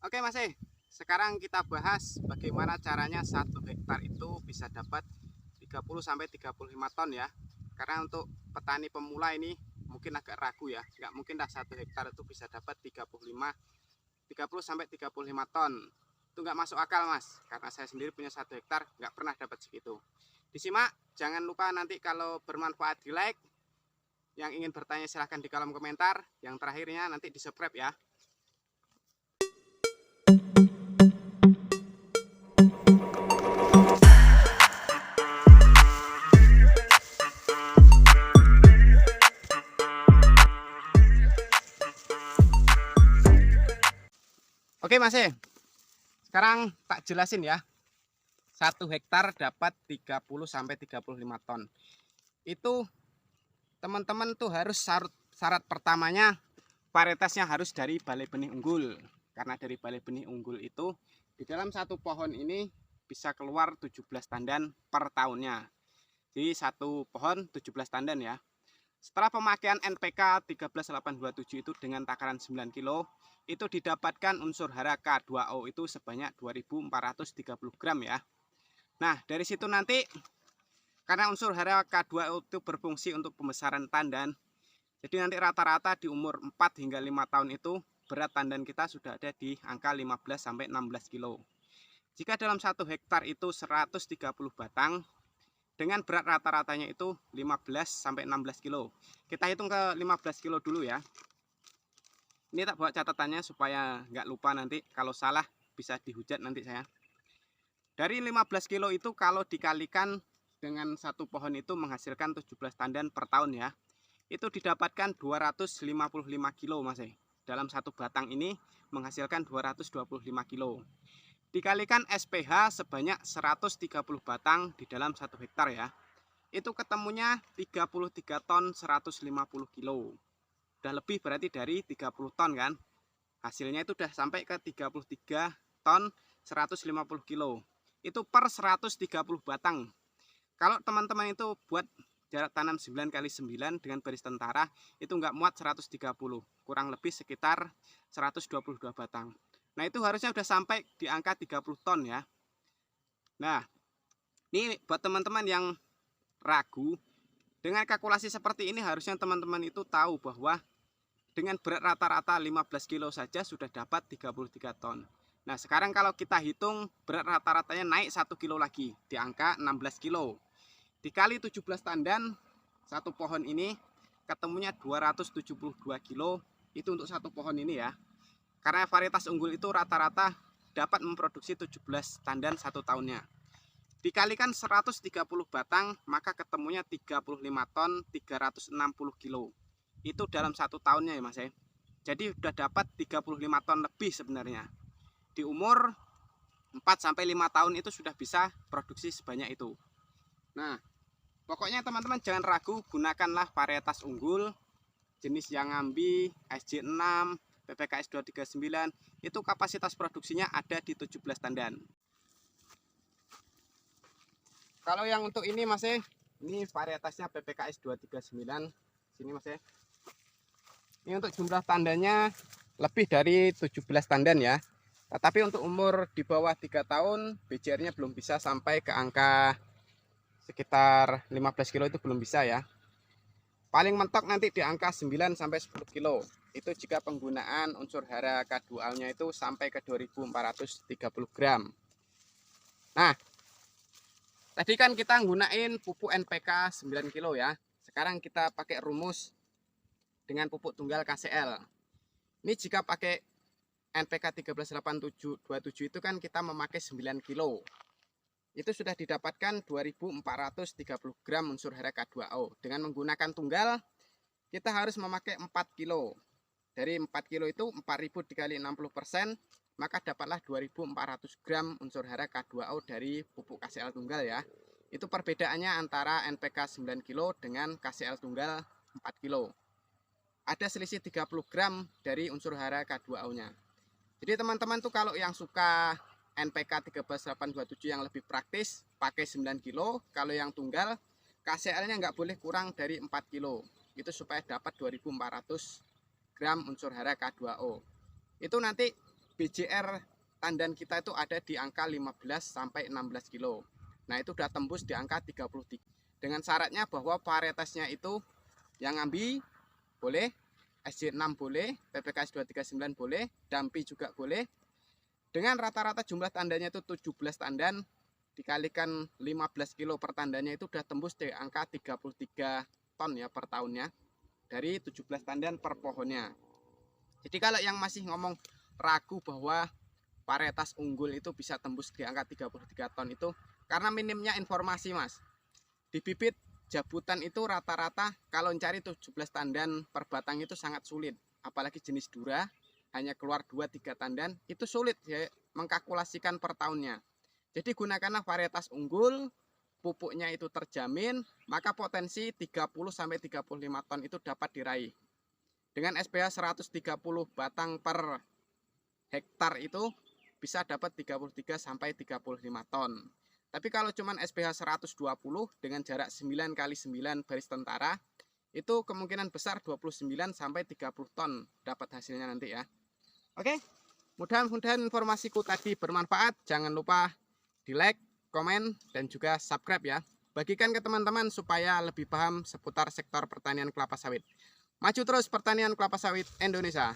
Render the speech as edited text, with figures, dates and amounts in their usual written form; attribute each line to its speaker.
Speaker 1: Oke Mas sekarang kita bahas bagaimana caranya 1 hektar itu bisa dapat 30 sampai 35 ton ya. Karena untuk petani pemula ini mungkin agak ragu ya, nggak mungkin lah 1 hektar itu bisa dapat 30 sampai 35 ton. Itu nggak masuk akal Mas, karena saya sendiri punya 1 hektar nggak pernah dapat segitu. Disimak, jangan lupa nanti kalau bermanfaat di like. Yang ingin bertanya silahkan di kolom komentar. Yang terakhirnya nanti di subscribe ya. Oke Mas sekarang tak jelasin ya. 1 hektar dapat 30 sampai 35 ton. Itu teman-teman tuh harus syarat pertamanya varietasnya harus dari balai benih unggul. Karena dari balai benih unggul itu di dalam satu pohon ini bisa keluar 17 tandan per tahunnya. Jadi satu pohon 17 tandan ya. Setelah pemakaian NPK 13827 itu dengan takaran 9 kilo, itu didapatkan unsur hara K2O itu sebanyak 2430 gram ya. Nah, dari situ nanti karena unsur hara K2O itu berfungsi untuk pembesaran tandan, jadi nanti rata-rata di umur 4 hingga 5 tahun itu berat tandan kita sudah ada di angka 15 sampai 16 kilo. Jika dalam 1 hektar itu 130 batang, dengan berat rata-ratanya itu 15 sampai 16 kilo. Kita hitung ke 15 kilo dulu ya. Ini tak buat catatannya supaya nggak lupa nanti, kalau salah bisa dihujat nanti saya. Dari 15 kilo itu kalau dikalikan dengan satu pohon itu menghasilkan 17 tandan per tahun ya. Itu didapatkan 255 kilo Mas. Dalam satu batang ini menghasilkan 225 kilo. Dikalikan SPH sebanyak 130 batang di dalam 1 hektar ya. Itu ketemunya 33 ton 150 kilo. Udah lebih berarti dari 30 ton kan. Hasilnya itu udah sampai ke 33 ton 150 kilo. Itu per 130 batang. Kalau teman-teman itu buat jarak tanam 9 kali 9 dengan baris tentara, itu nggak muat 130. Kurang lebih sekitar 122 batang. Nah itu harusnya udah sampai di angka 30 ton ya. Nah ini buat teman-teman yang ragu, dengan kalkulasi seperti ini harusnya teman-teman itu tahu bahwa dengan berat rata-rata 15 kilo saja sudah dapat 33 ton. Nah sekarang kalau kita hitung berat rata-ratanya naik 1 kilo lagi di angka 16 kilo. Dikali 17 tandan satu pohon ini ketemunya 272 kilo. Itu untuk satu pohon ini ya. Karena varietas unggul itu rata-rata dapat memproduksi 17 tandan satu tahunnya. Dikalikan 130 batang maka ketemunya 35 ton 360 kilo. Itu dalam satu tahunnya ya Mas. Jadi sudah dapat 35 ton lebih sebenarnya. Di umur 4 sampai 5 tahun itu sudah bisa produksi sebanyak itu. Nah, pokoknya teman-teman jangan ragu, gunakanlah varietas unggul jenis yang ngambi, SJ6, PPKS 239, itu kapasitas produksinya ada di 17 tandan. Kalau yang untuk ini Mas, ini varietasnya PPKS 239. Sini Mas. Ini untuk jumlah tandanya lebih dari 17 tandan ya. Tetapi untuk umur di bawah 3 tahun, BCR-nya belum bisa sampai ke angka sekitar 15 kilo, itu belum bisa ya. Paling mentok nanti di angka 9 sampai 10 kilo. Itu jika penggunaan unsur hara K2O-nya itu sampai ke 2430 gram. Nah, tadi kan kita gunain pupuk NPK 9 kilo ya. Sekarang kita pakai rumus dengan pupuk tunggal KCL. Ini jika pakai NPK 138727 itu kan kita memakai 9 kilo. Itu sudah didapatkan 2430 gram unsur hara K2O. Dengan menggunakan tunggal kita harus memakai 4 kilo. Dari 4 kilo itu 4000 dikali 60%, maka dapatlah 2400 gram unsur hara K2O dari pupuk KCL tunggal ya. Itu perbedaannya antara NPK 9 kilo dengan KCL tunggal 4 kilo. Ada selisih 30 gram dari unsur hara K2O-nya. Jadi teman-teman tuh kalau yang suka NPK 13827 yang lebih praktis, pakai 9 kilo. Kalau yang tunggal, KCL-nya nggak boleh kurang dari 4 kilo. Itu supaya dapat 2400 gram unsur hara K2O. Itu nanti BJR tandan kita itu ada di angka 15 sampai 16 kilo. Nah, itu udah tembus di angka 33. Dengan syaratnya bahwa varietasnya itu yang ambi boleh, SJ6 boleh, PPKS 239 boleh, Dampi juga boleh. Dengan rata-rata jumlah tandanya itu 17 tandan, dikalikan 15 kilo per tandanya itu udah tembus di angka 33 ton ya per tahunnya. Dari 17 tandan per pohonnya. Jadi kalau yang masih ngomong ragu bahwa varietas unggul itu bisa tembus di angka 33 ton itu karena minimnya informasi, Mas. Di bibit jabutan itu rata-rata kalau cari 17 tandan per batang itu sangat sulit. Apalagi jenis dura hanya keluar 2-3 tandan, itu sulit ya mengkalkulasikan per tahunnya. Jadi gunakanlah varietas unggul, pupuknya itu terjamin, maka potensi 30-35 ton itu dapat diraih. Dengan SPH 130 batang per hektar itu bisa dapat 33-35 ton. Tapi kalau cuman SPH 120 dengan jarak 9x9 baris tentara, itu kemungkinan besar 29-30 ton dapat hasilnya nanti ya. Oke, mudah-mudahan informasiku tadi bermanfaat. Jangan lupa di like, komen, dan juga subscribe ya. Bagikan ke teman-teman supaya lebih paham seputar sektor pertanian kelapa sawit. Maju terus pertanian kelapa sawit Indonesia.